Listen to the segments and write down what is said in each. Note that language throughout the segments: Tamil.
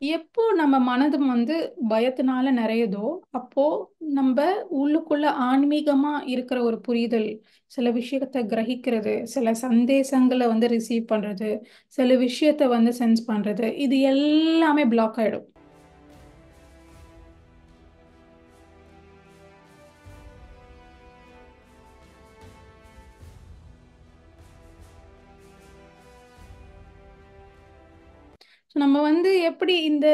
எப்போ நம்ம மனது பயத்தினால நிறையுதோ, அப்போ நம்ம உள்ளுக்குள்ள ஆன்மீகமா இருக்கிற ஒரு புரிதல், சில விஷயத்த கிரகிக்கிறது, சில சந்தேசங்களை ரிசீவ் பண்றது, சில விஷயத்த சென்ஸ் பண்றது, இது எல்லாமே பிளாக் ஆயிடும். So, நம்ம எப்படி இந்த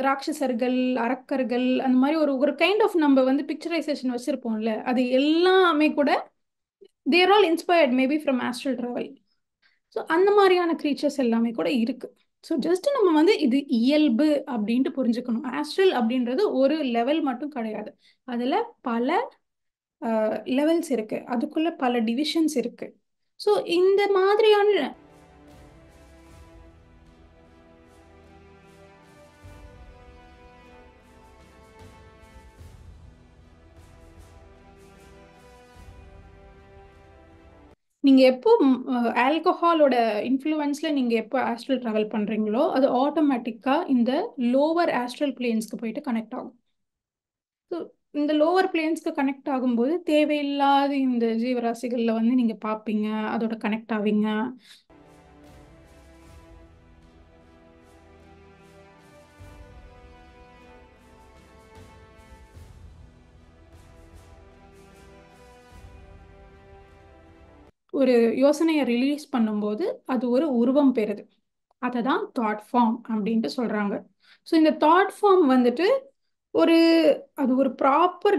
ராட்சசர்கள், அரக்கர்கள், அந்த மாதிரி ஒரு ஒரு கைண்ட் ஆஃப் நம்ம பிக்சரைசேஷன் வச்சிருப்போம்ல, அது எல்லாமே கூட there all inspired maybe from astral travel. So அந்த மாதிரியான க்ரீச்சர்ஸ் எல்லாமே கூட இருக்கு. ஸோ ஜஸ்ட் நம்ம இது இயல்பு அப்படின்ட்டு புரிஞ்சுக்கணும். ஆஸ்ட்ரல் அப்படின்றது ஒரு லெவல் மட்டும் கிடையாது. அதில் பல லெவல்ஸ் இருக்கு, அதுக்குள்ள பல டிவிஷன்ஸ் இருக்கு. ஸோ இந்த மாதிரியான நீங்க எப்போ ஆல்கஹாலோட இன்ஃப்ளூயன்ஸ்ல நீங்க எப்போ ஆஸ்ட்ரல் ட்ராவல் பண்றீங்களோ, அது ஆட்டோமேட்டிக்கா இந்த லோவர் ஆஸ்ட்ரல் பிளேன்ஸ்க்கு போயிட்டு கனெக்ட் ஆகும். ஸோ இந்த லோவர் பிளேன்ஸ்க்கு கனெக்ட் ஆகும்போது தேவையில்லாத இந்த ஜீவராசிகள்ல நீங்க பார்ப்பீங்க, அதோட கனெக்ட் ஆவீங்க. ஒரு யோசனையை ரிலீஸ் பண்ணும்போது அது ஒரு உருவம் பெறுது. அதை தான் தாட் ஃபார்ம் அப்படின்ட்டு சொல்றாங்க. ஸோ இந்த தாட் ஃபார்ம் ஒரு அது ஒரு ப்ராப்பர்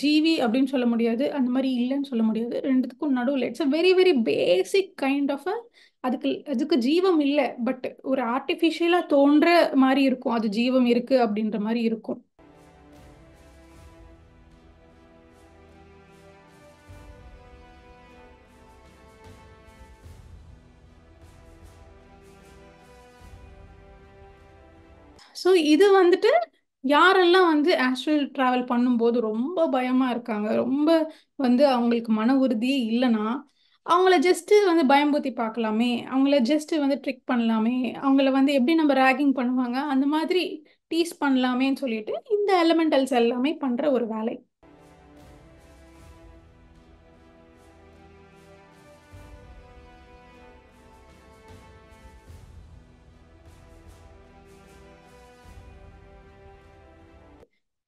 ஜீவி அப்படின்னு சொல்ல முடியாது, அந்த மாதிரி இல்லைன்னு சொல்ல முடியாது. ரெண்டுத்துக்கும் நடுவில் it's a very very basic kind of அதுக்கு அதுக்கு ஜீவம் இல்லை, பட் ஒரு ஆர்டிஃபிஷியலாக தோன்ற மாதிரி இருக்கும், அது ஜீவம் இருக்கு அப்படின்ற மாதிரி இருக்கும். ஸோ இது யாரெல்லாம் ஆஸ்ட்ரல் டிராவல் பண்ணும்போது ரொம்ப பயமா இருக்காங்க, ரொம்ப அவங்களுக்கு மன உறுதியே இல்லைன்னா, அவங்கள ஜஸ்ட் பயம்பூத்தி பார்க்கலாமே, அவங்கள ஜஸ்ட் ட்ரிக் பண்ணலாமே, அவங்கள எப்படி நம்ம ரேகிங் பண்ணுவாங்க அந்த மாதிரி டீஸ் பண்ணலாமேன்னு சொல்லிட்டு இந்த எலிமெண்டல்ஸ் எல்லாமே பண்ற ஒரு வேலை.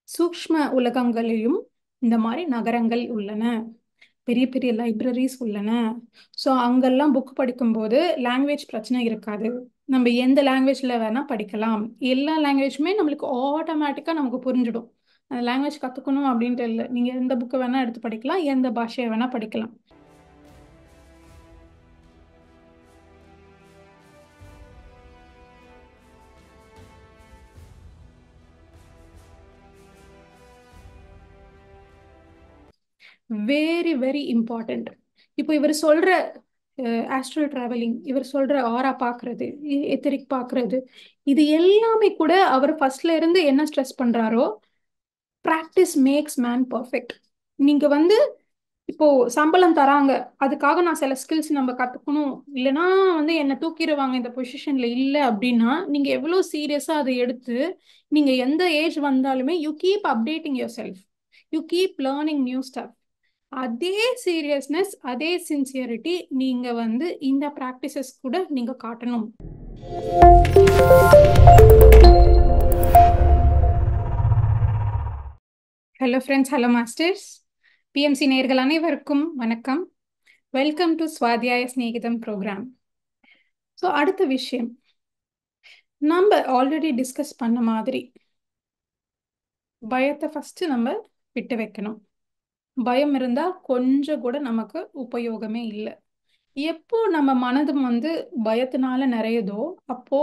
சூக்ஷ்ம உலகங்களிலும் இந்த மாதிரி நகரங்கள் உள்ளன, பெரிய பெரிய லைப்ரரிஸ் உள்ளன. ஸோ அங்கெல்லாம் புக் படிக்கும்போது லாங்குவேஜ் பிரச்சனை இருக்காது. நம்ம எந்த லாங்குவேஜில் வேணால் படிக்கலாம். எல்லா லாங்குவேஜுமே நம்மளுக்கு ஆட்டோமேட்டிக்காக நமக்கு புரிஞ்சிடும். அந்த லாங்குவேஜ் கற்றுக்கணும் அப்படின்ட்டு இல்லை, நீங்கள் எந்த புக்கை வேணால் எடுத்து படிக்கலாம், எந்த பாஷையை வேணால் படிக்கலாம். Very very important. இப்போ இவர் சொல்ற ஆஸ்ட்ரல் டிராவலிங், இவர் சொல்ற ஆரா பார்க்கறது, எத்தரிக் பார்க்கறது, இது எல்லாமே கூட அவர் ஃபர்ஸ்ட்ல இருந்து என்ன ஸ்ட்ரெஸ் பண்றாரோ, ப்ராக்டிஸ் மேக்ஸ் மேன் பர்ஃபெக்ட். நீங்க இப்போ சம்பளம் தராங்க, அதுக்காக நான் சில ஸ்கில்ஸ் நம்ம கத்துக்கணும், இல்லைன்னா என்னை தூக்கிடுவாங்க இந்த பொசிஷன்ல இல்லை அப்படின்னா, நீங்க எவ்வளவு சீரியஸா அதை எடுத்து நீங்க எந்த ஏஜ் வந்தாலுமே you keep updating yourself, you keep learning new stuff. அதே சீரியஸ்னஸ், அதே சின்சியரிட்டி நீங்க இந்த ப்ராக்டிசஸ் கூட நீங்க காட்டணும். Hello friends, hello masters, PMC நேயர்கள் அனைவருக்கும் வணக்கம். Welcome to Swadhyaya Snehitham program. So அடுத்த விஷயம், நம்ம ஆல்ரெடி டிஸ்கஸ் பண்ண மாதிரி பயத்தை ஃபர்ஸ்ட் நம்ம விட்டு வைக்கணும். பயம் இருந்தா கொஞ்சம் கூட நமக்கு உபயோகமே இல்லை. எப்போ நம்ம மனது பயத்தினால நிறையுதோ, அப்போ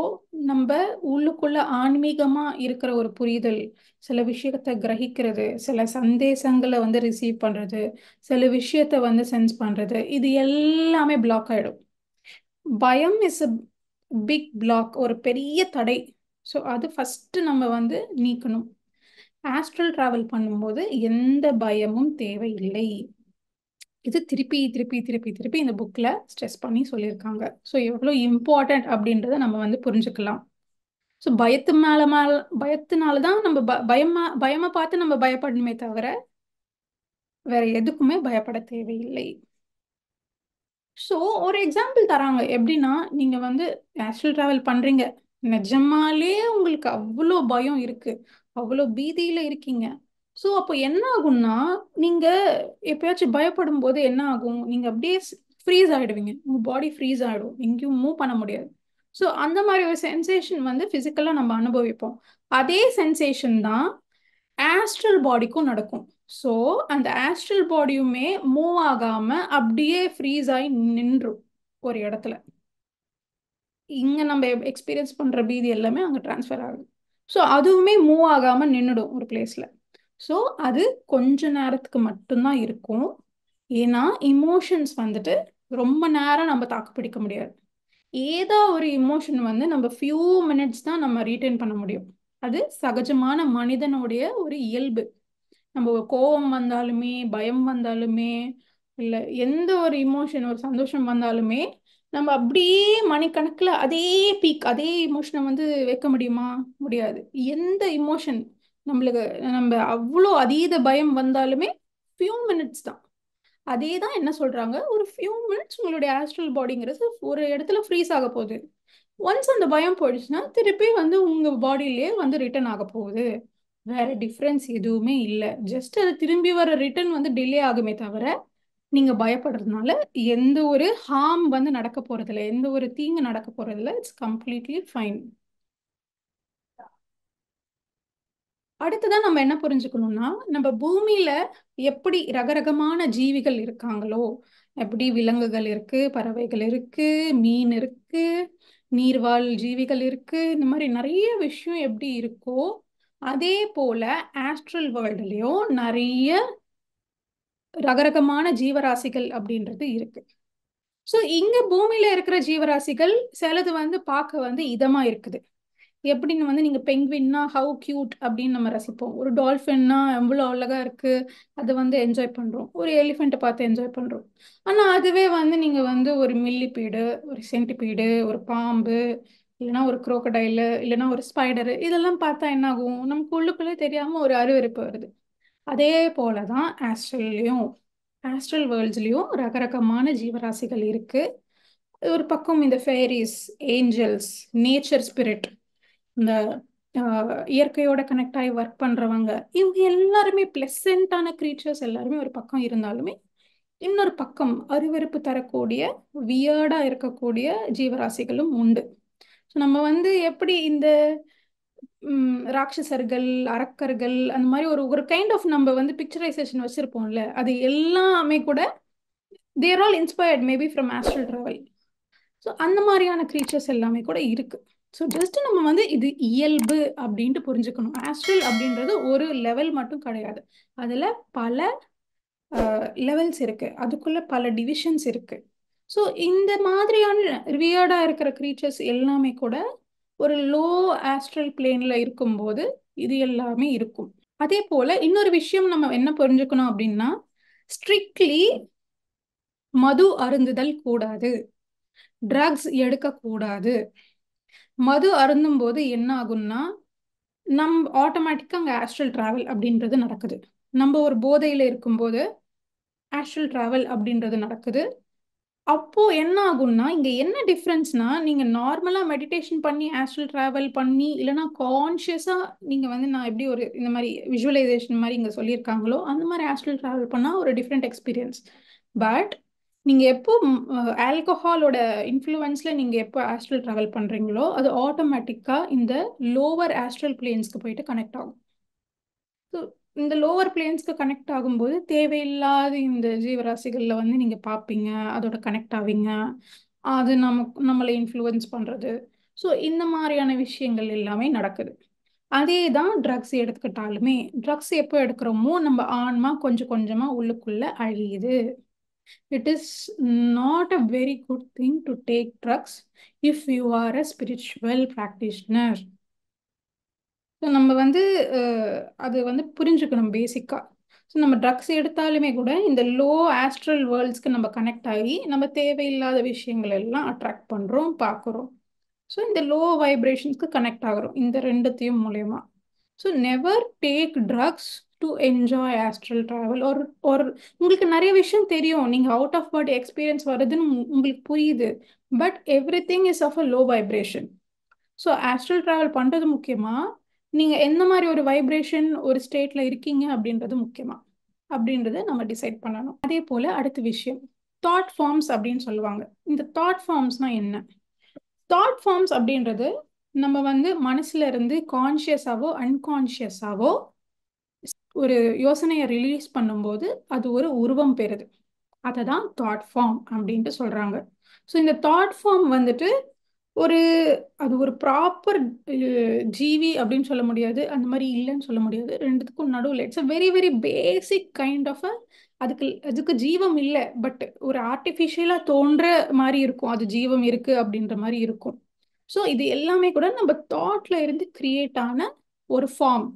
நம்ம உள்ளுக்குள்ள ஆன்மீகமா இருக்கிற ஒரு புரிதல், சில விஷயத்த கிரகிக்கிறது, சில சந்தேசங்களை ரிசீவ் பண்றது, சில விஷயத்த சென்ஸ் பண்றது, இது எல்லாமே பிளாக் ஆயிடும். பயம் இஸ் a பிக் பிளாக், ஒரு பெரிய தடை. ஸோ அது ஃபர்ஸ்ட் நம்ம நீக்கணும். ஆஸ்ட்ரல் டிராவல் பண்ணும்போது எந்த பயமும் தேவையில்லை. இது திருப்பி திருப்பி திருப்பி திருப்பி இந்த புக்கில் ஸ்ட்ரெஸ் பண்ணி சொல்லியிருக்காங்க. ஸோ எவ்வளோ இம்பார்ட்டண்ட் அப்படின்றத நம்ம புரிஞ்சுக்கலாம். ஸோ பயத்தினால தான் நம்ம பயமா பார்த்து நம்ம பயப்படணுமே தவிர வேற எதுக்குமே பயப்பட தேவையில்லை. ஸோ ஒரு எக்ஸாம்பிள் தராங்க. எப்படின்னா, நீங்க வந்து ஆஸ்ட்ரல் டிராவல் பண்றீங்க, நிஜமாலே உங்களுக்கு அவ்வளோ பயம் இருக்கு, அவ்வளோ பீதியில இருக்கீங்க. ஸோ அப்போ என்ன ஆகும்னா, நீங்க எப்பயாச்சும் பயப்படும் போது என்ன ஆகும், நீங்க அப்படியே ஃப்ரீஸ் ஆயிடுவீங்க, உங்க பாடி ஃப்ரீஸ் ஆயிடும், எங்கேயும் மூவ் பண்ண முடியாது. ஸோ அந்த மாதிரி ஒரு சென்சேஷன் வந்து பிசிக்கலா நம்ம அனுபவிப்போம். அதே சென்சேஷன் தான் ஆஸ்ட்ரல் பாடிக்கும் நடக்கும். ஸோ அந்த ஆஸ்ட்ரல் பாடியுமே மூவ் ஆகாம அப்படியே ஃப்ரீஸ் ஆகி நின்றும் ஒரு இடத்துல. இங்க நம்ம எக்ஸ்பீரியன்ஸ் பண்ற பீதி எல்லாமே அங்க ட்ரான்ஸ்ஃபர் ஆகுது. ஸோ அதுவுமே மூவ் ஆகாம நின்றுடும் ஒரு பிளேஸ்ல. ஸோ அது கொஞ்ச நேரத்துக்கு மட்டும்தான் இருக்கும். ஏன்னா இமோஷன்ஸ் வந்துட்டு ரொம்ப நேரம் நம்ம தாக்கு பிடிக்க முடியாது. ஏதோ ஒரு இமோஷன் வந்து நம்ம ஃபியூ மினிட்ஸ் தான் நம்ம ரீட்டைன் பண்ண முடியும். அது சகஜமான மனிதனுடைய ஒரு இயல்பு. நம்ம ஒரு கோபம் வந்தாலுமே, பயம் வந்தாலுமே, இல்லை எந்த ஒரு இமோஷன், ஒரு சந்தோஷம் வந்தாலுமே நம்ம அப்படியே மணிக்கணக்கில் அதே பீக் அதே இமோஷனை வந்து வைக்க முடியுமா? முடியாது. எந்த இமோஷன் நம்மளுக்கு, நம்ம அவ்வளோ அதீத பயம் வந்தாலுமே ஃபியூ மினிட்ஸ் தான். அதே தான் என்ன சொல்றாங்க, ஒரு ஃபியூ மினிட்ஸ் உங்களுடைய ஆஸ்ட்ரல் பாடிங்கிறது ஒரு இடத்துல ஃப்ரீஸ் ஆக போகுது. ஒன்ஸ் அந்த பயம் போயிடுச்சுன்னா திருப்பி வந்து உங்க பாடியிலே வந்து ரிட்டர்ன் ஆக போகுது. வேற டிஃப்ரென்ஸ் எதுவுமே இல்லை. ஜஸ்ட் அது திரும்பி வர ரிட்டர்ன் வந்து டிலே ஆகுமே தவிர நீங்க பயப்படுறதுனால எந்த ஒரு ஹார்ம் வந்து நடக்க போறதில்ல, எந்த ஒரு தீங்கு நடக்க போறதில்ல. It's completely fine. அடுத்ததான் நம்ம என்ன புரிஞ்சுக்கணும்னா, நம்ம பூமியில எப்படி ரகரகமான ஜீவிகள் இருக்காங்களோ, எப்படி விலங்குகள் இருக்கு, பறவைகள் இருக்கு, மீன் இருக்கு, நீர்வாழ் ஜீவிகள் இருக்கு, இந்த மாதிரி நிறைய விஷயம் எப்படி இருக்கோ அதே போல ஆஸ்ட்ரல் வேர்ல்டுலயும் நிறைய ரகரகமான ஜீவராசிகள் அப்படின்றது இருக்கு. ஸோ இங்க பூமியில இருக்கிற ஜீவராசிகள் சிலது வந்து பார்க்க வந்து இதமா இருக்குது. எப்படின்னு வந்து நீங்க பெங்குவின்னா ஹவு கியூட் அப்படின்னு நம்ம ரசிப்போம். ஒரு டால்ஃபின்னா எவ்வளோ அழகா இருக்கு, அதை வந்து என்ஜாய் பண்றோம். ஒரு எலிஃபெண்ட்டை பார்த்து என்ஜாய் பண்றோம். ஆனா அதுவே வந்து நீங்க வந்து ஒரு மில்லிபீடு, ஒரு சென்டிபீடு, ஒரு பாம்பு, இல்லைன்னா ஒரு குரோக்கடைலு, இல்லைன்னா ஒரு ஸ்பைடரு, இதெல்லாம் பார்த்தா என்ன ஆகும், நமக்கு உள்ளுக்குள்ளே தெரியாம ஒரு அருவருப்பு வருது. அதே போலதான் ஆஸ்ட்ரல்லையும், ஆஸ்ட்ரல் வேர்ல்ட்ஸ்லயும் ரகரகமான ஜீவராசிகள் இருக்கு. ஒரு பக்கம் இந்த ஃபேரிஸ், ஏஞ்சல்ஸ், நேச்சர் ஸ்பிரிட், இந்த இயற்கையோட கனெக்ட் ஆகி ஒர்க் பண்றவங்க, இவங்க எல்லாருமே பிளசண்டான கிரீச்சர்ஸ் எல்லாருமே ஒரு பக்கம் இருந்தாலுமே, இன்னொரு பக்கம் அருவருப்பு தரக்கூடிய வியர்டா இருக்கக்கூடிய ஜீவராசிகளும் உண்டு. ஸோ நம்ம வந்து எப்படி இந்த ராட்சசர்கள், அரக்கர்கள், அந்த மாதிரி ஒரு ஒரு கைண்ட் ஆஃப் நம்ம வந்து பிக்சரைசேஷன் வச்சிருப்போம்ல, அது எல்லாமே கூட there all inspired maybe from astral travel. So அந்த மாதிரியான க்ரீச்சர்ஸ் எல்லாமே கூட இருக்கு. ஸோ ஜஸ்ட் நம்ம வந்து இது இயல்பு அப்படின்ட்டு புரிஞ்சுக்கணும். ஆஸ்ட்ரல் அப்படின்றது ஒரு லெவல் மட்டும் கிடையாது, அதுல பல லெவல்ஸ் இருக்கு, அதுக்குள்ள பல டிவிஷன்ஸ் இருக்கு. ஸோ இந்த மாதிரியான வியர்டா இருக்கிற க்ரீச்சர்ஸ் எல்லாமே கூட ஒரு லோ ஆஸ்ட்ரல் பிளேன்ல இருக்கும்போது இது எல்லாமே இருக்கும். அதே போல இன்னொரு விஷயம் நம்ம என்ன புரிஞ்சுக்கணும் அப்படின்னா, ஸ்ட்ரிக்ட்லி மது அருந்துதல் கூடாது, ட்ரக்ஸ் எடுக்கக்கூடாது. மது அருந்தும் போது என்ன ஆகும்னா, ஆட்டோமேட்டிக்கா அங்கே ஆஸ்ட்ரல் டிராவல் அப்படின்றது நடக்குது. நம்ம ஒரு போதையில இருக்கும்போது ஆஸ்ட்ரல் டிராவல் அப்படின்றது நடக்குது. அப்போ என்ன ஆகும்னா, இங்க என்ன டிஃப்ரென்ஸ்னா, நீங்க நார்மலா மெடிடேஷன் பண்ணி ஆஸ்ட்ரல் டிராவல் பண்ணி, இல்லைன்னா கான்ஷியஸா நீங்க வந்து நான் எப்படி ஒரு இந்த மாதிரி விஷுவலைசேஷன் மாதிரி இங்க சொல்லியிருக்காங்களோ அந்த மாதிரி ஆஸ்ட்ரல் டிராவல் பண்ணா ஒரு டிஃப்ரெண்ட் எக்ஸ்பீரியன்ஸ். பட் நீங்க எப்போ ஆல்கஹாலோட இன்ஃப்ளூயன்ஸ்ல நீங்க எப்போ ஆஸ்ட்ரல் டிராவல் பண்றீங்களோ அது ஆட்டோமேட்டிக்கா இந்த லோவர் ஆஸ்ட்ரல் பிளேன்ஸ்க்கு போயிட்டு கனெக்ட் ஆகும். ஸோ இந்த லோவர் பிளேன்ஸ்க்கு கனெக்ட் ஆகும்போது தேவையில்லாத இந்த ஜீவராசிகளில் வந்து நீங்கள் பார்ப்பீங்க, அதோட கனெக்ட் ஆவீங்க, அது நம்மளை இன்ஃப்ளூயன்ஸ் பண்ணுறது. ஸோ இந்த மாதிரியான விஷயங்கள் எல்லாமே நடக்குது. அதே தான் ட்ரக்ஸ் எடுத்துக்கிட்டாலுமே, ட்ரக்ஸ் எப்போ எடுக்கிறோமோ நம்ம ஆன்மா கொஞ்சம் கொஞ்சமாக உள்ளுக்குள்ள அழியுது. It is not a very good thing to take drugs if you are a spiritual practitioner. So நம்ம வந்து அது வந்து புரிஞ்சுக்கணும் பேசிக்காக. ஸோ நம்ம ட்ரக்ஸ் எடுத்தாலுமே கூட இந்த லோ ஆஸ்ட்ரல் வேர்ல்ட்ஸ்க்கு நம்ம கனெக்ட் ஆகி நம்ம தேவையில்லாத விஷயங்கள் எல்லாம் அட்ராக்ட் பண்ணுறோம், பார்க்குறோம். ஸோ இந்த லோ வைப்ரேஷன்ஸ்க்கு கனெக்ட் ஆகிறோம் இந்த ரெண்டுத்தையும் மூலயமா. So never take drugs to enjoy astral travel. ஒரு உங்களுக்கு நிறைய விஷயம் தெரியும், நீங்கள் அவுட் ஆஃப் பாடி எக்ஸ்பீரியன்ஸ் வருதுன்னு உங்களுக்கு புரியுது, but everything is of a low vibration. So astral travel பண்ணுறது முக்கியமா, நீங்கள் எந்த மாதிரி ஒரு வைப்ரேஷன் ஒரு ஸ்டேட்டில் இருக்கீங்க அப்படின்றது முக்கியமா அப்படின்றத நம்ம டிசைட் பண்ணணும். அதே போல் அடுத்த விஷயம் தாட் ஃபார்ம்ஸ் அப்படின்னு சொல்லுவாங்க. இந்த தாட் ஃபார்ம்ஸ்னா என்ன? தாட் ஃபார்ம்ஸ் அப்படின்றது நம்ம வந்து மனசுல இருந்து கான்ஷியஸாவோ அன்கான்ஷியஸாவோ ஒரு யோசனையை ரிலீஸ் பண்ணும்போது அது ஒரு உருவம் பெறுது. அதை தான் தாட் ஃபார்ம் அப்படின்ட்டு சொல்றாங்க. ஸோ இந்த தாட் ஃபார்ம் வந்துட்டு ஒரு அது ஒரு ப்ராப்பர் ஜீவி அப்படின்னு சொல்ல முடியாது, அந்த மாதிரி இல்லைன்னு சொல்ல முடியாது, ரெண்டுத்துக்கும் நடுவில் it's a very very basic kind of அதுக்கு அதுக்கு ஜீவம் இல்லை, பட் ஒரு ஆர்டிஃபிஷியலாக தோன்ற மாதிரி இருக்கும், அது ஜீவம் இருக்கு அப்படின்ற மாதிரி இருக்கும். ஸோ இது எல்லாமே கூட நம்ம தாட்ல இருந்து கிரியேட் ஆன ஒரு ஃபார்ம்.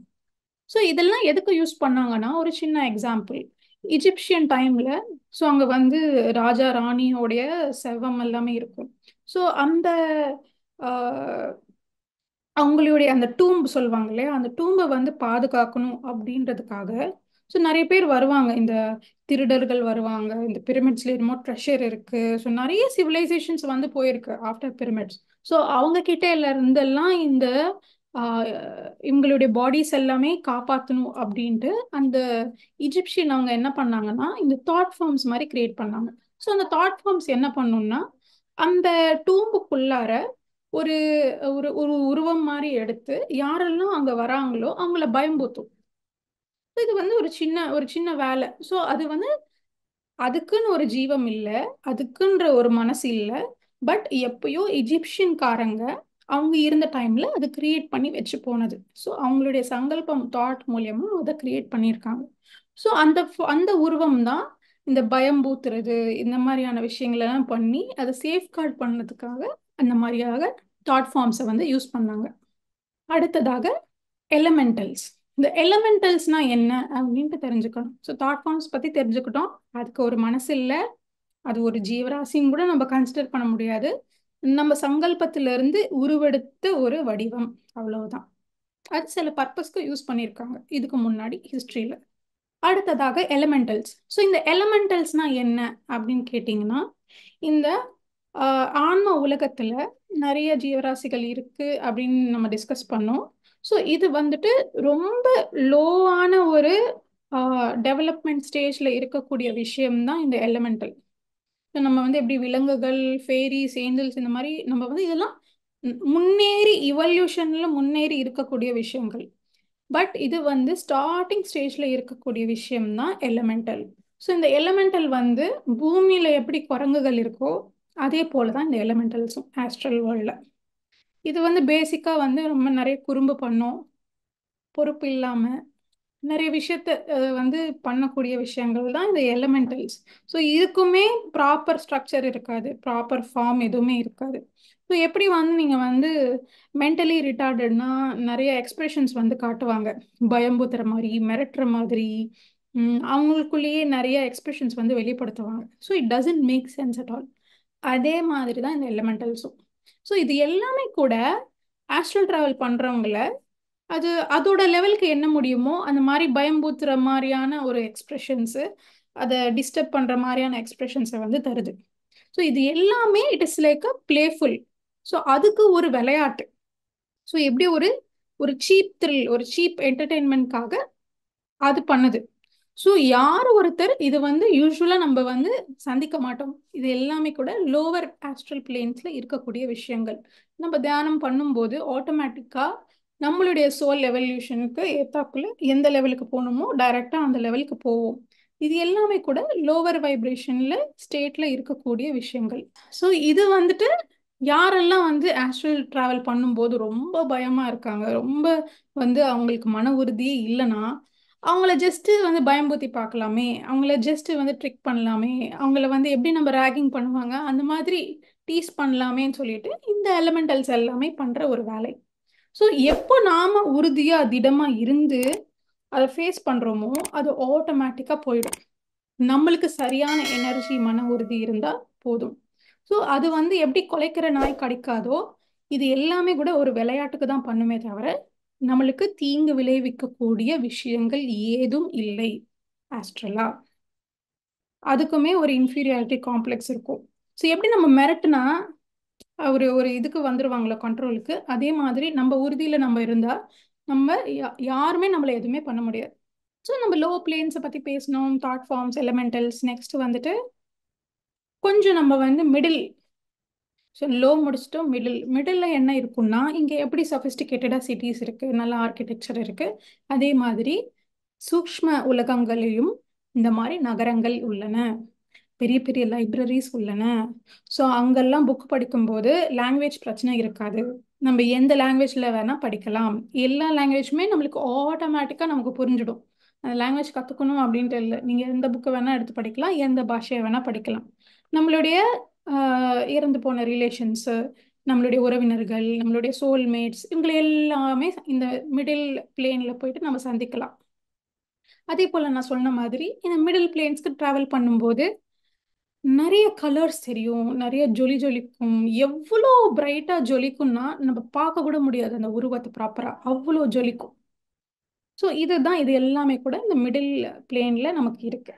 ஸோ இதெல்லாம் எதுக்கு யூஸ் பண்ணாங்கன்னா, ஒரு சின்ன எக்ஸாம்பிள், இஜிப்சியன் டைம்ல ஸோ அங்கே வந்து ராஜா ராணியோடைய செவம் எல்லாமே இருக்கும். ஸோ அந்த அவங்களுடைய அந்த டூம்பு சொல்லுவாங்க இல்லையா, அந்த டூம்பை வந்து பாதுகாக்கணும் அப்படின்றதுக்காக ஸோ நிறைய பேர் வருவாங்க, இந்த திருடர்கள் வருவாங்க, இந்த பிரமிட்ஸ்ல என்னமோ ட்ரெஷர் இருக்கு, ஸோ நிறைய சிவிலைசேஷன்ஸ் வந்து போயிருக்கு ஆஃப்டர் பிரமிட்ஸ். ஸோ அவங்க கிட்ட இருந்தெல்லாம் இந்த இவங்களுடைய பாடிஸ் எல்லாமே காப்பாற்றணும் அப்படின்ட்டு அந்த இஜிப்சியன் அவங்க என்ன பண்ணாங்கன்னா இந்த தாட் ஃபார்ம்ஸ் மாதிரி கிரியேட் பண்ணாங்க. ஸோ அந்த தாட் ஃபார்ம்ஸ் என்ன பண்ணும்னா அந்த டூம்புக்குள்ளார ஒரு ஒரு ஒரு உருவம் மாதிரி எடுத்து யாரெல்லாம் அங்க வராங்களோ அவங்கள பயம்பூத்தும். இது வந்து ஒரு சின்ன வேலை. ஸோ அது வந்து அதுக்குன்னு ஒரு ஜீவம் இல்லை, அதுக்குன்ற ஒரு மனசு இல்லை, பட் எப்பயோ எஜிப்சியன்காரங்க அவங்க இருந்த டைம்ல அதை கிரியேட் பண்ணி வச்சு போனது. ஸோ அவங்களுடைய சங்கல்பம் தாட் மூலியமா அதை கிரியேட் பண்ணியிருக்காங்க. ஸோ அந்த உருவம் தான் இந்த பயம் பூத்துறது இந்த மாதிரியான விஷயங்களெல்லாம் பண்ணி அதை சேஃப்கார்ட் பண்ணதுக்காக அந்த மாதிரியாக தாட் ஃபார்ம்ஸை வந்து யூஸ் பண்ணாங்க. அடுத்ததாக எலமெண்டல்ஸ். இந்த எலமெண்டல்ஸ்னா என்ன அப்படின்ட்டு தெரிஞ்சுக்கணும். ஸோ தாட் ஃபார்ம்ஸ் பற்றி தெரிஞ்சுக்கிட்டோம், அதுக்கு ஒரு மனசு இல்லை, அது ஒரு ஜீவராசின்னு கூட நம்ம கன்சிடர் பண்ண முடியாது, நம்ம சங்கல்பத்திலிருந்து உருவெடுத்த ஒரு வடிவம், அவ்வளவுதான். அது சில பர்பஸ்க்கு யூஸ் பண்ணியிருக்காங்க இதுக்கு முன்னாடி ஹிஸ்ட்ரியில். அடுத்ததாக எலமெண்டல்ஸ். ஸோ இந்த எலமெண்டல்ஸ்னா என்ன அப்படின்னு கேட்டிங்கன்னா, இந்த ஆன்ம உலகத்தில் நிறைய ஜீவராசிகள் இருக்கு அப்படின்னு நம்ம டிஸ்கஸ் பண்ணோம். ஸோ இது வந்துட்டு ரொம்ப லோவான ஒரு டெவலப்மெண்ட் ஸ்டேஜில் இருக்கக்கூடிய விஷயம்தான் இந்த எலமெண்டல். நம்ம வந்து எப்படி விலங்குகள், ஃபேரிஸ், ஏஞ்சல்ஸ் இந்த மாதிரி நம்ம வந்து இதெல்லாம் முன்னேறி இவல்யூஷன்ல முன்னேறி இருக்கக்கூடிய விஷயங்கள். பட் இது வந்து ஸ்டார்டிங் ஸ்டேஜ்ல இருக்கக்கூடிய விஷயம் தான் எலமெண்டல். ஸோ இந்த எலமெண்டல் வந்து பூமியில எப்படி குரங்குகள் இருக்கோ அதே போல தான் இந்த எலமெண்டல்ஸும் ஆஸ்ட்ரல் வேர்ல்ட்ல. இது வந்து பேசிக்கா வந்து ரொம்ப நிறைய குறும்பு பண்ணும், பொறுப்பு இல்லாம நிறைய விஷயத்த வந்து பண்ணக்கூடிய விஷயங்கள் தான் இந்த எலமெண்டல்ஸ். ஸோ இதுக்குமே ப்ராப்பர் ஸ்ட்ரக்சர் இருக்காது, ப்ராப்பர் ஃபார்ம் எதுவுமே இருக்காது. ஸோ எப்படி வந்து நீங்கள் வந்து மென்டலி ரிட்டார்டட்னா நிறைய எக்ஸ்பிரஷன்ஸ் வந்து காட்டுவாங்க, பயம்புத்துற மாதிரி, மிரட்டுற மாதிரி, அவங்களுக்குள்ளேயே நிறைய எக்ஸ்பிரஷன்ஸ் வந்து வெளிப்படுத்துவாங்க. So it doesn't make sense at all. அதே மாதிரி தான் இந்த எலமெண்டல்ஸும். ஸோ இது எல்லாமே கூட ஆஸ்ட்ரல் ட்ராவல் பண்ணுறவங்கள அது அதோட லெவலுக்கு என்ன முடியுமோ அந்த மாதிரி பயம்பூத்துற மாதிரியான ஒரு எக்ஸ்பிரஷன்ஸு, அதை டிஸ்டர்ப் பண்ணுற மாதிரியான எக்ஸ்பிரஷன்ஸை வந்து தருது. ஸோ இது எல்லாமே it is like a playful. So அதுக்கு ஒரு விளையாட்டு. ஸோ எப்படி ஒரு ஒரு சீப் த்ரில், ஒரு சீப் என்டர்டெயின்மெண்ட்காக அது பண்ணுது. ஸோ யார் ஒருத்தர் இது வந்து யூஸ்வலாக நம்ம வந்து சந்திக்க மாட்டோம். இது எல்லாமே கூட லோவர் ஆஸ்ட்ரல் பிளேன்ஸில் இருக்கக்கூடிய விஷயங்கள். நம்ம தியானம் பண்ணும்போது ஆட்டோமேட்டிக்காக நம்மளுடைய சோல் எவல்யூஷனுக்கு ஏத்தாப்புல எந்த லெவலுக்கு போகணுமோ டைரெக்டாக அந்த லெவலுக்கு போவோம். இது எல்லாமே கூட லோவர் வைப்ரேஷனில் ஸ்டேட்டில் இருக்கக்கூடிய விஷயங்கள். ஸோ இது வந்துட்டு யாரெல்லாம் வந்து ஆஸ்ட்ரல் ட்ராவல் பண்ணும்போது ரொம்ப பயமாக இருக்காங்க, ரொம்ப வந்து அவங்களுக்கு மன உறுதியே இல்லைன்னா அவங்கள ஜஸ்ட்டு வந்து பயம்பூத்தி பார்க்கலாமே, அவங்கள ஜஸ்ட்டு வந்து ட்ரிக் பண்ணலாமே, அவங்கள வந்து எப்படி நம்ம ரேகிங் பண்ணுவாங்க அந்த மாதிரி டீஸ் பண்ணலாமேன்னு சொல்லிட்டு இந்த எலமெண்டல்ஸ் எல்லாமே பண்ணுற ஒரு வேலை. ஸோ எப்போ நாம உறுதியாக திடமாக இருந்து அதை ஃபேஸ் பண்ணுறோமோ அது ஆட்டோமேட்டிக்காக போயிடும். நம்மளுக்கு சரியான எனர்ஜி, மன உறுதி இருந்தால் போதும். ஸோ அது வந்து எப்படி குலைக்கிற நாய் கடிக்காதோ இது எல்லாமே கூட ஒரு விளையாட்டுக்கு தான் பண்ணுமே தவிர நம்மளுக்கு தீங்கு விளைவிக்கக்கூடிய விஷயங்கள் ஏதும் இல்லை ஆஸ்ட்ரலா. அதுக்குமே ஒரு இன்ஃபீரியாரிட்டி காம்ப்ளெக்ஸ் இருக்கும். ஸோ எப்படி நம்ம மிரட்டுனா ஒரு ஒரு இதுக்கு வந்துருவாங்களோ கண்ட்ரோலுக்கு, அதே மாதிரி நம்ம உறுதியில நம்ம இருந்தா நம்ம யாருமே நம்மள எதுவுமே பண்ண முடியாது. ஸோ நம்ம லோ பிளேன்ஸை பத்தி பேசணும், தாட் ஃபார்ம்ஸ், எலிமெண்டல்ஸ். நெக்ஸ்ட் வந்துட்டு கொஞ்சம் நம்ம வந்து மிடில். ஸோ லோ முடிச்சிட்டோம். மிடில் என்ன இருக்கும்னா, இங்கே எப்படி சஃபிஸ்டிகேட்டடாக சிட்டிஸ் இருக்குது, நல்ல ஆர்கிடெக்சர் இருக்குது, அதே மாதிரி சூக்ஷ்ம உலகங்களிலும் இந்த மாதிரி நகரங்கள் உள்ளன, பெரிய பெரிய லைப்ரரிஸ் உள்ளன. ஸோ அங்கெல்லாம் புக் படிக்கும்போது லாங்குவேஜ் பிரச்சனை இருக்காது. நம்ம எந்த லாங்குவேஜில் வேணால் படிக்கலாம். எல்லா லாங்குவேஜுமே நம்மளுக்கு ஆட்டோமேட்டிக்காக நமக்கு புரிஞ்சிடும். அந்த லாங்குவேஜ் கற்றுக்கணும் அப்படின்ட்டு இல்லை. நீங்கள் எந்த புக்கை வேணால் எடுத்து படிக்கலாம், எந்த பாஷையை வேணால் படிக்கலாம். நம்மளுடைய இறந்து போன ரிலேஷன்ஸு, நம்மளுடைய உறவினர்கள், நம்மளுடைய சோல்மேட்ஸ், இவங்களை எல்லாமே இந்த மிடில் பிளேனில் போயிட்டு நம்ம சந்திக்கலாம். அதே போல் நான் சொன்ன மாதிரி இந்த மிடில் பிளேன்ஸ்க்கு ட்ராவல் பண்ணும்போது நிறைய கலர்ஸ் தெரியும், நிறைய ஜொலி ஜொலிக்கும். எவ்வளோ பிரைட்டாக ஜொலிக்கும்னா நம்ம பார்க்க கூட முடியாது அந்த உருவத்தை ப்ராப்பராக, அவ்வளோ ஜொலிக்கும். ஸோ இதுதான், இது எல்லாமே கூட இந்த மிடில் பிளேனில் நமக்கு இருக்கு.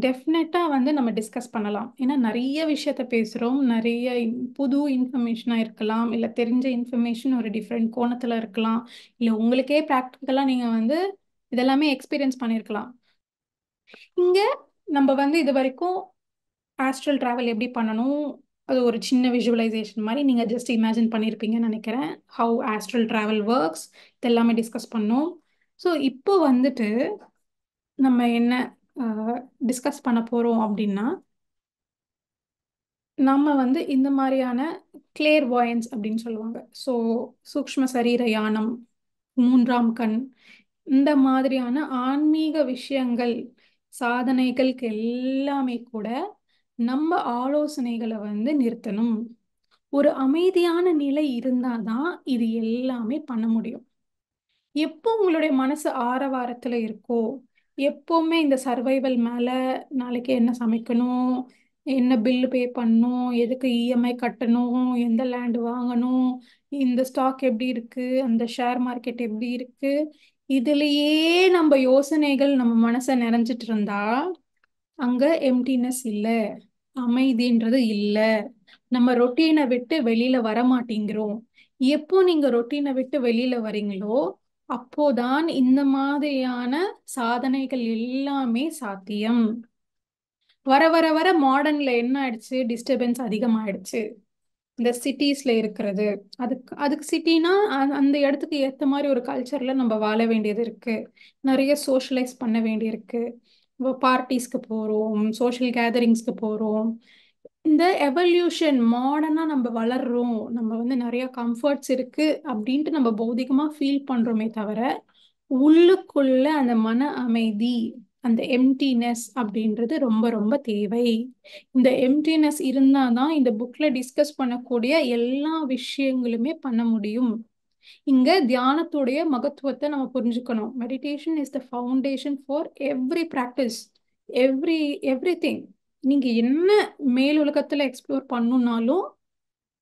டெஃபினட்டாக வந்து நம்ம டிஸ்கஸ் பண்ணலாம். ஏன்னா நிறைய விஷயத்த பேசுகிறோம். நிறைய புது இன்ஃபர்மேஷனாக இருக்கலாம், இல்லை தெரிஞ்ச இன்ஃபர்மேஷன் ஒரு டிஃப்ரெண்ட் கோணத்தில் இருக்கலாம், இல்லை உங்களுக்கே ப்ராக்டிக்கலாக நீங்கள் வந்து இதெல்லாமே எக்ஸ்பீரியன்ஸ் பண்ணியிருக்கலாம். இங்கே நம்ம வந்து இது வரைக்கும் ஆஸ்ட்ரல் ட்ராவல் எப்படி பண்ணணும், அது ஒரு சின்ன விஷுவலைசேஷன் மாதிரி நீங்கள் ஜஸ்ட் இமேஜின் பண்ணியிருப்பீங்கன்னு நினைக்கிறேன். ஹவு ஆஸ்ட்ரல் ட்ராவல் ஒர்க்ஸ் இதெல்லாமே டிஸ்கஸ் பண்ணோம். ஸோ இப்போ வந்துட்டு நம்ம என்ன டிஸ்கஸ் பண்ண போகிறோம் அப்படின்னா, நம்ம வந்து இந்த மாதிரியான கிளேர் வாயன்ஸ் அப்படின்னு சொல்லுவாங்க. ஸோ சூக்ஷ்ம சரீர யானம், மூன்றாம் கண், இந்த மாதிரியான ஆன்மீக விஷயங்கள், சாதனைகளுக்கு எல்லாமே கூட நம்ம ஆலோசனைகளை வந்து நிறுத்தணும். ஒரு அமைதியான நிலை இருந்தாதான் இது எல்லாமே பண்ண முடியும். எப்போ உங்களுடைய மனசு ஆரவாரத்துல இருக்கோ, எப்பவுமே இந்த சர்வைவல் மேல, நாளைக்கு என்ன சமைக்கணும், என்ன பில்லு பே பண்ணணும், எதுக்கு இஎம்ஐ கட்டணும், எந்த லேண்ட் வாங்கணும், இந்த ஸ்டாக் எப்படி இருக்கு, அந்த ஷேர் மார்க்கெட் எப்படி இருக்கு, இதுலயே நம்ம யோசனைகள் நம்ம மனசை நிறைஞ்சிட்டு இருந்தா அங்க எம்டினஸ் இல்ல, அமைதின்றது இல்ல. நம்ம ரொட்டீனை விட்டு வெளியில வர மாட்டேங்கிறோம். எப்போ நீங்க ரொட்டீனை விட்டு வெளியில வரீங்களோ அப்போதான் இந்த மாதிரியான சாதனைகள் எல்லாமே சாத்தியம். வர வர வர மாடர்ன்ல என்ன ஆயிடுச்சு, டிஸ்டர்பன்ஸ் அதிகமாயிடுச்சு. இந்த சிட்டிஸ்ல இருக்கிறது, அதுக்கு அதுக்கு சிட்டினா அந்த இடத்துக்கு ஏற்ற மாதிரி ஒரு கல்ச்சர்ல நம்ம வாழ வேண்டியது இருக்கு. நிறைய சோஷியலைஸ் பண்ண வேண்டியிருக்கு. இப்போ பார்ட்டிஸ்க்கு போகிறோம், சோஷியல் கேதரிங்ஸ்க்கு போகிறோம். இந்த எவல்யூஷன் மாடர்னாக நம்ம வளர்றோம், நம்ம வந்து நிறைய கம்ஃபர்ட்ஸ் இருக்கு அப்படின்ட்டு நம்ம பௌதிகமாக ஃபீல் பண்ணுறோமே தவிர உள்ளுக்குள்ள அந்த மன அமைதி, அந்த எம்டினஸ் அப்படின்றது ரொம்ப ரொம்ப தேவை. இந்த எம்டினஸ் இருந்தாதான் இந்த புக்ல டிஸ்கஸ் பண்ணக்கூடிய எல்லா விஷயங்களுமே பண்ண முடியும். இங்க தியானத்துடைய மகத்துவத்தை நம்ம புரிஞ்சுக்கணும். Meditation is the foundation for every practice, every everything. நீங்க என்ன மேலுலகத்துல எக்ஸ்ப்ளோர் பண்ணணும்னாலும்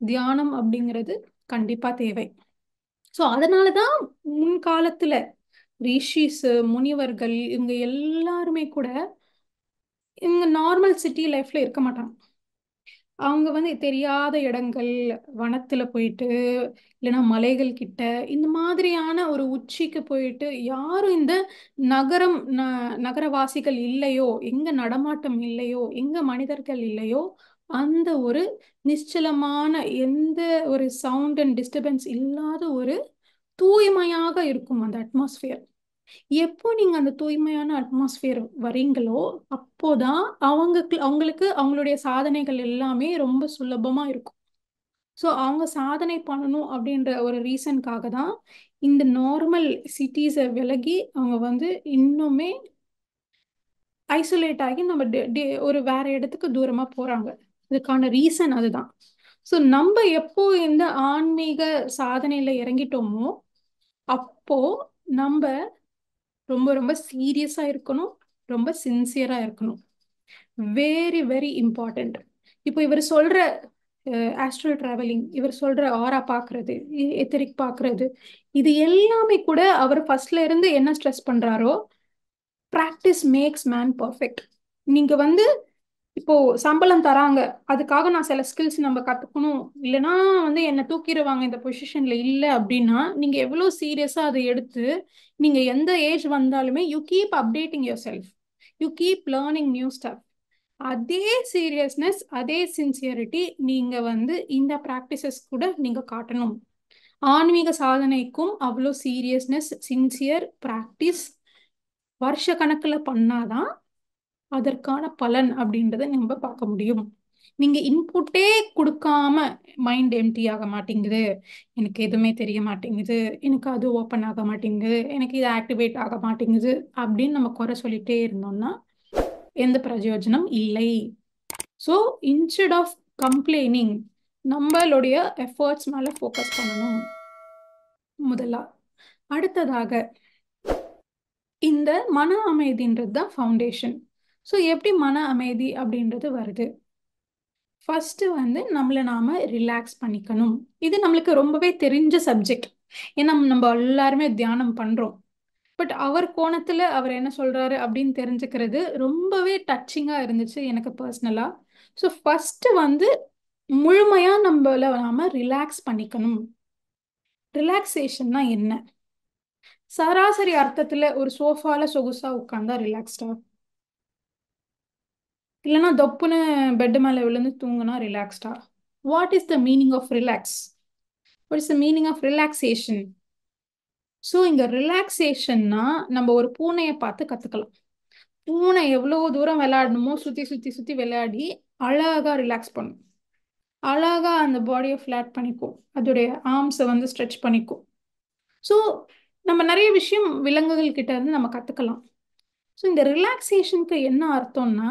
தியானம் அப்படிங்கிறது கண்டிப்பா தேவை. ஸோ அதனாலதான் முன்காலத்துல ரிஷிஸ், முனிவர்கள், இவங்க எல்லாருமே கூட இவங்க நார்மல் சிட்டி லைஃப்ல இருக்க மாட்டாங்க. அவங்க வந்து தெரியாத இடங்கள், வனத்துல போயிட்டு, இல்லைன்னா மலைகள் கிட்ட, இந்த மாதிரியான ஒரு உச்சிக்கு போயிட்டு, யாரும் இந்த நகரம் நகரவாசிகள் இல்லையோ, எங்க நடமாட்டம் இல்லையோ, எங்க மனிதர்கள் இல்லையோ, அந்த ஒரு நிశ్చலமான, எந்த ஒரு சவுண்ட் அண்ட் டிஸ்டர்பன்ஸ் இல்லாத ஒரு தூய்மையாக இருக்கும் அந்த அட்மாஸ்பியர். எப்போ நீங்க அந்த தூய்மையான அட்மாஸ்பியர் வரீங்களோ அப்போதான் அவங்களுக்கு அவங்களுடைய சாதனைகள் எல்லாமே ரொம்ப சுலபமா இருக்கும். ஸோ அவங்க சாதனை பண்ணணும் அப்படின்ற ஒரு ரீசனுக்காக தான் இந்த நார்மல் சிட்டிஸை விலகி அவங்க வந்து இன்னுமே ஐசோலேட் ஆகி நம்ம ஒரு வேற இடத்துக்கு தூரமா போறாங்க. இதுக்கான ரீசன் அதுதான். ஸோ நம்ம எப்போ இந்த ஆன்மீக சாதனையில இறங்கிட்டோமோ அப்போ நம்ம ரொம்ப ரொம்ப சீரியஸா இருக்கணும், ரொம்ப சின்சியரா இருக்கணும். Very very important. இப்போ இவர் சொல்ற ஆஸ்ட்ரல் டிராவலிங், இவர் சொல்ற ஆரா பார்க்கறது, எத்தரிக் பார்க்கறது, இது எல்லாமே கூட அவர் ஃபர்ஸ்ட்ல இருந்து என்ன ஸ்ட்ரெஸ் பண்றாரோ, ப்ராக்டிஸ் மேக்ஸ் மேன் பர்ஃபெக்ட். நீங்க வந்து இப்போ சம்பளம் தராங்க, அதுக்காக நான் சில ஸ்கில்ஸ் நம்ம கத்துக்கணும், இல்லைன்னா வந்து என்னை தூக்கிடுவாங்க இந்த பொசிஷன்ல இல்லை அப்படின்னா, நீங்க எவ்வளவு சீரியஸா அதை எடுத்து நீங்க எந்த ஏஜ் வந்தாலுமே you keep updating yourself, you keep learning new stuff. அதே சீரியஸ்னஸ், அதே சின்சியரிட்டி நீங்க வந்து இந்த ப்ராக்டிசஸ் கூட நீங்க காட்டணும். ஆன்மீக சாதனைக்கும் அவ்வளோ சீரியஸ்னஸ், சின்சியர் ப்ராக்டிஸ் வருஷ கணக்குல பண்ணாதான் அதற்கான பலன் அப்படின்றத நம்ம பார்க்க முடியும். நீங்க இன்புட்டே கொடுக்காம மைண்ட் எம்டி ஆக மாட்டேங்குது, எனக்கு எதுவுமே தெரிய மாட்டேங்குது, எனக்கு அது ஓப்பன் ஆக மாட்டேங்குது, எனக்கு இது ஆக்டிவேட் ஆக மாட்டேங்குது அப்படின்னு நம்ம குறை சொல்லிட்டே இருந்தோம்னா எந்த பிரயோஜனம் இல்லை. ஸோ இன்ஸ்டெட் ஆஃப் கம்ப்ளைனிங், நம்மளுடைய எஃபர்ட்ஸ் மேல ஃபோக்கஸ் பண்ணணும் முதலா. அடுத்ததாக இந்த மன அமைதின்றது தான் ஃபவுண்டேஷன். ஸோ எப்படி மன அமைதி அப்படின்றது வருது? ஃபர்ஸ்ட் வந்து நம்மளை நாம ரிலாக்ஸ் பண்ணிக்கணும். இது நம்மளுக்கு ரொம்பவே தெரிஞ்ச சப்ஜெக்ட், ஏன்னா நம்ம எல்லாருமே தியானம் பண்றோம். பட் அவர் கோணத்துல அவர் என்ன சொல்றாரு அப்படின்னு தெரிஞ்சுக்கிறது ரொம்பவே டச்சிங்கா இருந்துச்சு எனக்கு பர்சனலா. ஸோ ஃபர்ஸ்ட் வந்து முழுமையா நாம ரிலாக்ஸ் பண்ணிக்கணும். ரிலாக்ஸேஷன்னா என்ன? சராசரி அர்த்தத்துல ஒரு சோஃபால சொகுசா உட்கார்ந்தா ரிலாக்ஸ்டா, இல்லைன்னா தொப்புன்னு பெட் மேல விழுந்து தூங்குனா ரிலாக்ஸ்டா? What is the meaning of relax? What is the meaning of relaxation? So இங்க ரிலாக்ஸேஷன்னா நம்ம ஒரு பூனையை பார்த்து கத்துக்கலாம். பூனை எவ்வளவு தூரம் விளையாடணுமோ சுத்தி சுத்தி சுத்தி விளையாடி அழகா ரிலாக்ஸ் பண்ணும். அழகா அந்த பாடியை ஃபிளாட் பண்ணிக்கும், அதோடைய ஆர்ம்ஸை வந்து ஸ்ட்ரெச் பண்ணிக்கும். ஸோ நம்ம நிறைய விஷயம் விலங்குகள் கிட்ட இருந்து நம்ம கத்துக்கலாம். ஸோ இந்த ரிலாக்ஸேஷனுக்கு என்ன அர்த்தம்னா,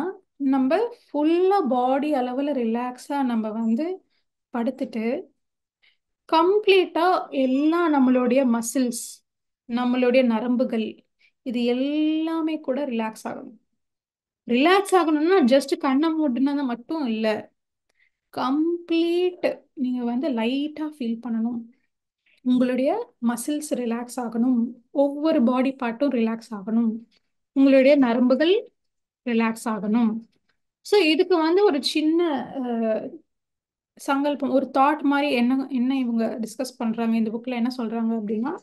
நம்ம ஃபுல்லாக பாடி அளவில் ரிலாக்ஸாக நம்ம வந்து படுத்துட்டு கம்ப்ளீட்டாக எல்லா நம்மளுடைய மசில்ஸ், நம்மளுடைய நரம்புகள், இது எல்லாமே கூட ரிலாக்ஸ் ஆகணும். ரிலாக்ஸ் ஆகணும்னா ஜஸ்ட் கண்ணை மூடினது மட்டும் இல்லை, கம்ப்ளீட் நீங்க வந்து லைட்டா ஃபீல் பண்ணணும். உங்களுடைய மசில்ஸ் ரிலாக்ஸ் ஆகணும், ஒவ்வொரு பாடி பார்ட்டும் ரிலாக்ஸ் ஆகணும், உங்களுடைய நரம்புகள் ரிலாக்ஸ் ஆகணும். ஸோ இதுக்கு வந்து ஒரு சின்ன சங்கல்பம், ஒரு தாட் மாதிரி என்ன என்ன இவங்க டிஸ்கஸ் பண்றாங்க இந்த புக்ல என்ன சொல்றாங்க அப்படின்னா,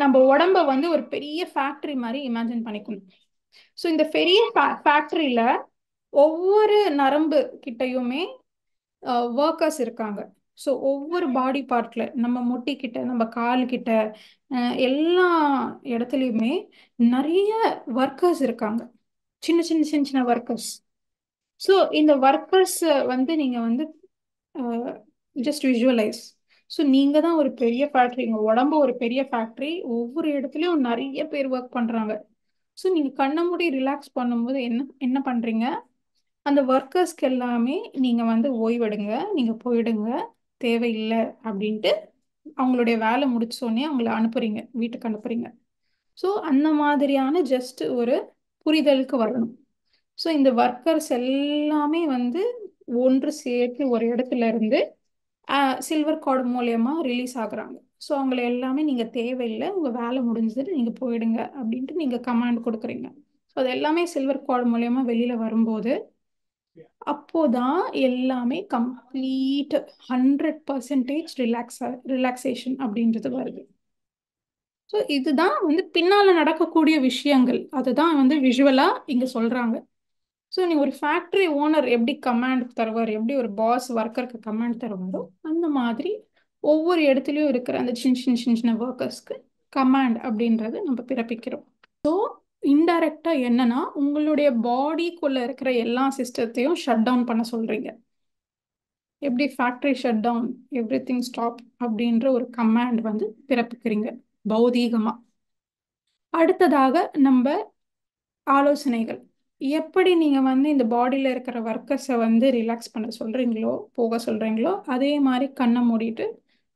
நம்ம உடம்ப வந்து ஒரு பெரிய ஃபேக்டரி மாதிரி இமேஜின் பண்ணிக்கணும். ஸோ இந்த பெரிய ஃபேக்டரியில ஒவ்வொரு நரம்பு கிட்டையுமே ஒர்க்கர்ஸ் இருக்காங்க. ஸோ ஒவ்வொரு பாடி பார்ட்ல, நம்ம முட்டி கிட்ட, நம்ம கால் கிட்ட, எல்லா இடத்துலையுமே நிறைய ஒர்க்கர்ஸ் இருக்காங்க, சின்ன சின்ன சின்ன சின்ன ஒர்க்கர்ஸ். ஸோ இந்த ஒர்க்கர்ஸ் வந்து நீங்க வந்து ஜஸ்ட் விஷுவலைஸ். ஸோ நீங்க தான் ஒரு பெரிய ஃபேக்டரி, உங்க உடம்பு ஒரு பெரிய ஃபேக்டரி, ஒவ்வொரு இடத்துலையும் நிறைய பேர் ஒர்க் பண்றாங்க. ஸோ நீங்க கண்ணை மூடி ரிலாக்ஸ் பண்ணும்போது என்ன என்ன பண்றீங்க, அந்த ஒர்க்கர்ஸ்க்கு எல்லாமே நீங்க வந்து ஓய்வெடுங்க, நீங்க போயிடுங்க, தேவையில்லை அப்படின்ட்டு அவங்களுடைய வேலை முடிச்சோடனே அவங்கள அனுப்புறீங்க, வீட்டுக்கு அனுப்புறீங்க. ஸோ அந்த மாதிரியான ஜஸ்ட் ஒரு புரிதலுக்கு வரணும். ஸோ இந்த ஒர்க்கர்ஸ் எல்லாமே வந்து ஒன்று சேர்த்து ஒரு இடத்துல இருந்து சில்வர் கார்டு மூலயமா ரிலீஸ் ஆகுறாங்க. ஸோ அவங்கள எல்லாமே நீங்க தேவையில்லை, உங்க வேலை முடிஞ்சது, நீங்க போயிடுங்க அப்படின்ட்டு நீங்க கமாண்ட் கொடுக்குறீங்க. ஸோ அது எல்லாமே சில்வர் கார்டு மூலயமா வெளியில வரும்போது அப்போதான் எல்லாமே கம்ப்ளீட் 100% ரிலாக்ஸேஷன் அப்படின்றது வருது. ஸோ இதுதான் வந்து பின்னால நடக்கக்கூடிய விஷயங்கள், அதுதான் வந்து விஷுவலா இங்க சொல்றாங்க. ஸோ நீ ஒரு ஃபேக்டரி ஓனர் எப்படி கமாண்ட் தருவார், எப்படி ஒரு பாஸ் ஒர்க்கருக்கு கமாண்ட் தருவாரோ அந்த மாதிரி ஒவ்வொரு இடத்துலையும் இருக்கிற அந்த சின்ன சின்ன சின்ன சின்ன ஒர்க்கர்ஸ்க்கு கமாண்ட் அப்படின்றது நம்ம பிறப்பிக்கிறோம். ஸோ இன்டைரக்டா என்னன்னா, உங்களுடைய பாடிக்குள்ள இருக்கிற எல்லா சிஸ்டத்தையும் ஷட் டவுன் பண்ண சொல்றீங்க. எப்படி factory shut down, everything stop அப்படின்ற ஒரு கமாண்ட் வந்து பிறப்பிக்கிறீங்க பௌதீகமா. அடுத்ததாக நம்ம ஆலோசனைகள், எப்படி நீங்க வந்து இந்த பாடியில இருக்கிற ஒர்க்கர்ஸை வந்து ரிலாக்ஸ் பண்ண சொல்றீங்களோ, போக சொல்றீங்களோ, அதே மாதிரி கண்ணை மூடிட்டு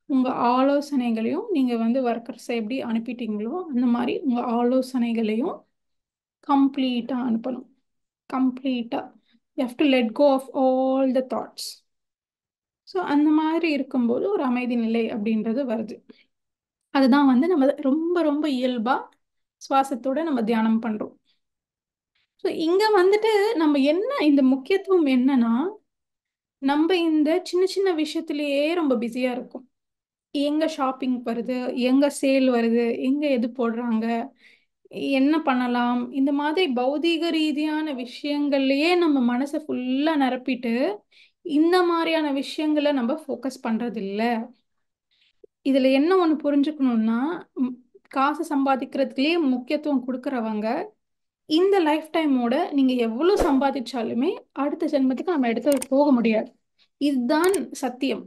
உங்க ஆலோசனைகளையும் நீங்க வந்து ஒர்க்கர்ஸை எப்படி அனுப்பிட்டீங்களோ அந்த மாதிரி உங்க ஆலோசனைகளையும் கம்ப்ளீட்டா அனுப்பணும். கம்ப்ளீட்டா you have to let go of all the thoughts. So அந்த மாதிரி இருக்கும்போது ஒரு அமைதி நிலை அப்படின்றது வருது. அதுதான் வந்து நம்ம ரொம்ப ரொம்ப இயல்பா சுவாசத்தோட நம்ம தியானம் பண்றோம். ஸோ இங்க வந்துட்டு நம்ம என்ன இந்த முக்கியத்துவம் என்னன்னா, நம்ம இந்த சின்ன சின்ன விஷயத்திலேயே ரொம்ப பிஸியா இருக்கும். எங்க ஷாப்பிங் வருது, எங்க சேல் வருது, எங்க எது போடுறாங்க, என்ன பண்ணலாம், இந்த மாதிரி பௌதீக ரீதியான விஷயங்கள்லயே நம்ம மனசை ஃபுல்லா நிரப்பிட்டு இந்த மாதிரியான விஷயங்களை நம்ம ஃபோக்கஸ் பண்றது இல்ல. இதுல என்ன ஒண்ணு புரிஞ்சுக்கணும்னா, ம், காசு சம்பாதிக்கிறதுலயே முக்கியத்துவம் கொடுக்கறவங்க இந்த லைஃப் டைமோட நீங்க எவ்வளவு சம்பாதிச்சாலுமே அடுத்த ஜென்மத்துக்கு நம்ம எடுத்து போக முடியாது. இதுதான் சத்தியம்.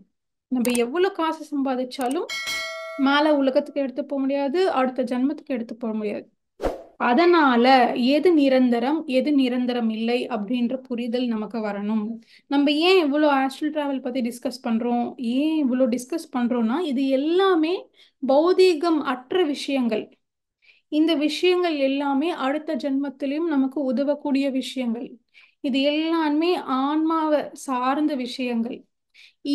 நம்ம எவ்வளவு காசு சம்பாதிச்சாலும் மேல உலகத்துக்கு எடுத்து போக முடியாது, அடுத்த ஜென்மத்துக்கு எடுத்து போக முடியாது. அதனால எது நிரந்தரம் எது நிரந்தரம் இல்லை அப்படின்ற புரிதல் நமக்கு வரணும். நம்ம ஏன் இவ்வளோ ஆஸ்ட்ரல் டிராவல் பத்தி டிஸ்கஸ் பண்றோம், ஏன் இவ்வளோ டிஸ்கஸ் பண்றோம்னா இது எல்லாமே பௌதீகம் அற்ற விஷயங்கள். இந்த விஷயங்கள் எல்லாமே அடுத்த ஜென்மத்திலையும் நமக்கு உதவக்கூடிய விஷயங்கள். இது எல்லாமே ஆன்மாவை சார்ந்த விஷயங்கள்.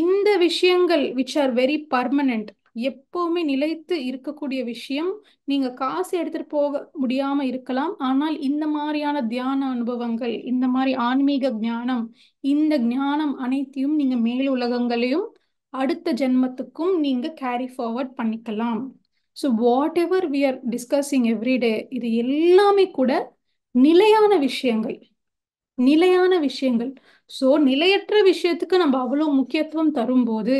இந்த விஷயங்கள் விச் ஆர் வெரி பர்மனன்ட், எப்பவுமே நிலைத்து இருக்கக்கூடிய விஷயம். நீங்க காசு எடுத்துட்டு போக முடியாம இருக்கலாம், ஆனால் இந்த மாதிரியான தியான அனுபவங்கள், இந்த மாதிரி ஆன்மீக ஞானம், இந்த ஞானம் அனைத்தையும் நீங்க மேல் உலகங்களையும் அடுத்த ஜென்மத்துக்கும் நீங்க கேரி ஃபார்வர்ட் பண்ணிக்கலாம். So whatever we are discussing every day, இது எல்லாமே கூட நிலையான விஷயங்கள். நிலையான விஷயங்கள். ஸோ நிலையற்ற விஷயத்துக்கு நம்ம அவ்வளோ முக்கியத்துவம் தரும்போது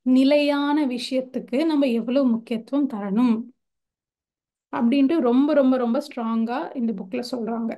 நிலையான விஷயத்துக்கு நம்ம எவ்வளவு முக்கியத்துவம் தரணும் அப்படின்ட்டு ரொம்ப ரொம்ப ரொம்ப ஸ்ட்ராங்கா இந்த புக்ல சொல்றாங்க.